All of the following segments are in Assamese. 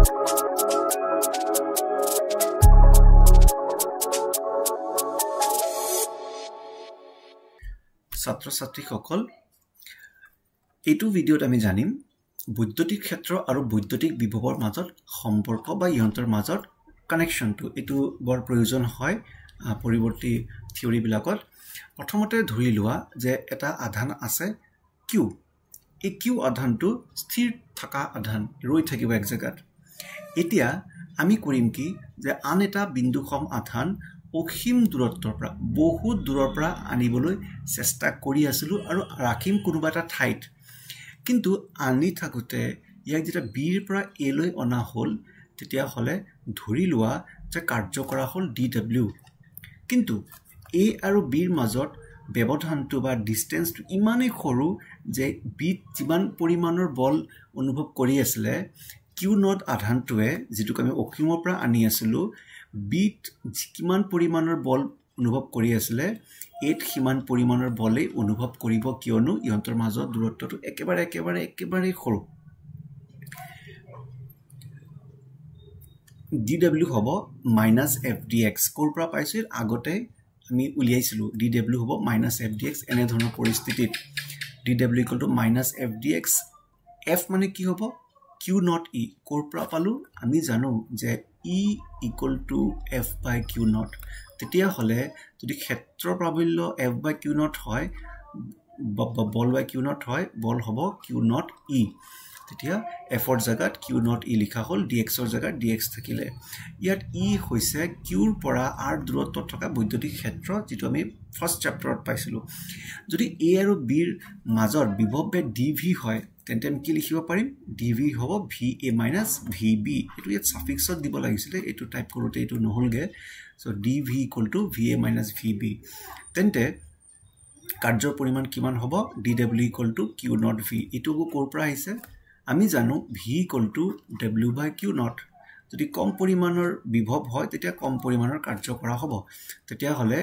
ছাত্ৰ-ছাত্ৰীসকল এইটো ভিডিঅ'ত আমি জানিম বৈদ্যুতিক ক্ষেত্ৰ আৰু বৈদ্যুতিক বিভৱৰ মাজত সম্পৰ্ক বা ইহঁতৰ মাজত কানেকশ্যনটো এইটো বৰ প্ৰয়োজন হয় পৰিৱৰ্তী থিওৰি বিলাকত প্ৰথমতে ধৰি লোৱা যে এটা আধান আছে কিউ এই কিউ আধানটো স্থিৰ থকা আধান ৰৈ থাকিব এক জায়গাত এতিয়া আমি কৰিম কি যে আন এটা বিন্দুসম আধান অসীম দূৰত্বৰ পৰা বহুত দূৰৰ পৰা আনিবলৈ চেষ্টা কৰি আছিলো আৰু ৰাখিম কোনোবা এটা ঠাইত কিন্তু আনি থাকোতে ইয়াক যেটা বিৰ পৰা এ লৈ অনা হল তেতিয়া হলে ধৰি লোৱা যে কাৰ্য কৰা হল DW কিন্তু এ আৰু বিৰ মাজত ব্যৱধানটো বা ডিসটেন্সটো ইমানেই সৰু যে বিত যিমান পৰিমাণৰ বল অনুভৱ কৰি আছিল কিউ নট আধানটোৱে যেটো আমি অসীমৰ পৰা আনি আছিল বিত কিমান পৰিমাণৰ বল অনুভৱ কৰি আছিল এত কিমান পৰিমাণৰ বলে অনুভৱ কৰিব কিয়নো ইহঁতৰ মাজত দূৰত্বটো একেবাৰে সৰু DW হ'ব -FDX কোৰ পৰা পাইছিল আগতে আমি উলিয়াইছিলো DW হ'ব -FDX এনে ধৰণৰ পৰিস্থিতিত DW -FDX F মানে কি হ'ব Q not E কোৰ পৰা পালো আমি জানো যে E = F by Q not তেতিয়া হলে যদি ক্ষেত্ৰ প্ৰাবল্য F by Q not হয় বল by Q not হয় বল হ'ব Q not E তেতিয়া F ৰ জায়গাত Q not E লিখা হল dx ৰ জায়গাত dx থাকিলে ইয়াত E হৈছে Q ৰ পৰা r দূৰত্বত থকা বৈদ্যুতিক ক্ষেত্ৰ যেটো আমি ফাৰ্স্ট চ্যাপ্টাৰত পাইছিলো যদি A আৰু B ৰ মাজৰ বিভৱবে dv হয় তেন্তে আমি কি লিখিব পাৰিম dv হ'ব VA - VB এটো ইয়াত সাফিক্সত দিব লাগিছিল এটো টাইপ কৰোতে এটো নহলগে সো dv = VA - VB তেন্তে কাৰ্যৰ পৰিমাণ কিমান হ'ব dw = Q not V এটো কোৰ পৰা আহিছে আমি জানো V = W by Q not যদি কম পৰিমাণৰ বিভৱ হয় তেতিয়া কম পৰিমাণৰ কাৰ্য কৰা হ'ব তেতিয়া হলে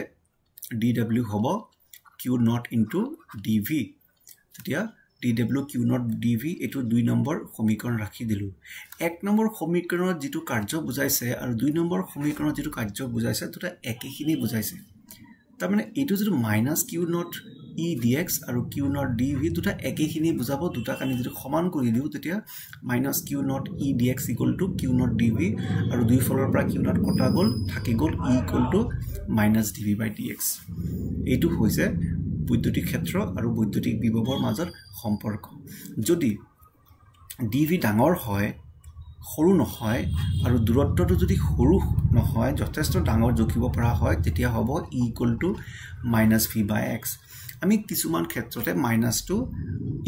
dw হ'ব Q not into dv তেতিয়া dw Q not dv এটো 2 নম্বৰ সমীকৰণ ৰাখি দিলো 1 নম্বৰ সমীকৰণত যেটো কাৰ্য বুজাইছে আৰু 2 নম্বৰ সমীকৰণত যেটো কাৰ্য বুজাইছে দুটা একেখিনি বুজাইছে তাৰ মানে এটো যেটো -Q not E dx আৰু Q not dv দুটা একেখিনি বুজাব দুটা কানি যেটো সমান কৰি দিও তেতিয়া -Q not E dx = Q not dv আৰু দুই ফলৰ পৰা Q not কটা গল থাকি গল E = -dv by dx এটো হৈছে বৈদ্যুতিক ক্ষেত্ৰ আৰু বৈদ্যুতিক বিভৱৰ মাজৰ সম্পৰ্ক যদি dv ডাঙৰ হয় সৰু নহয় আৰু দূৰত্বটো যদি সৰু নহয় যথেষ্ট ডাঙৰ জকিব পৰা হয় তেতিয়া হ'ব E = -v by x আমি কিছুমান ক্ষেত্ৰতে মাইনাসটো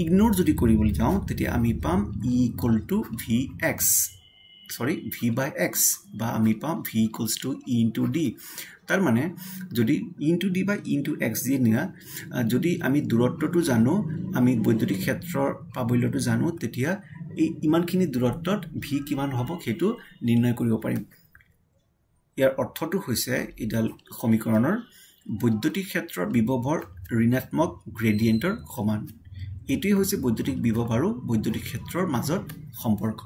ইগনোৰ যদি কৰিবলৈ যাওঁ তেতিয়া আমি পাম E = vx v by x বা আমি পাম v = E into d তাৰ মানে যদি E into d by E into x দিয়ে নিয়া যদি আমি দূৰত্বটো জানো আমি বৈদ্যুতিক ক্ষেত্ৰৰ প্ৰাবল্যটো জানো তেতিয়া এই ইমানখিনি দূৰত্বত v কিমান হ'ব হেতু নিৰ্ণয় কৰিব পাৰিম ইয়াৰ অৰ্থটো হৈছে ইডাল সমীকৰণৰ বৈদ্যুতিক ক্ষেত্ৰৰ বিভৱৰ ঋণাত্মক গ্ৰেডিয়েন্টৰ সমান এটোই হৈছে বৈদ্যুতিক বিভৱ আৰু বৈদ্যুতিক ক্ষেত্ৰৰ মাজত সম্পৰ্ক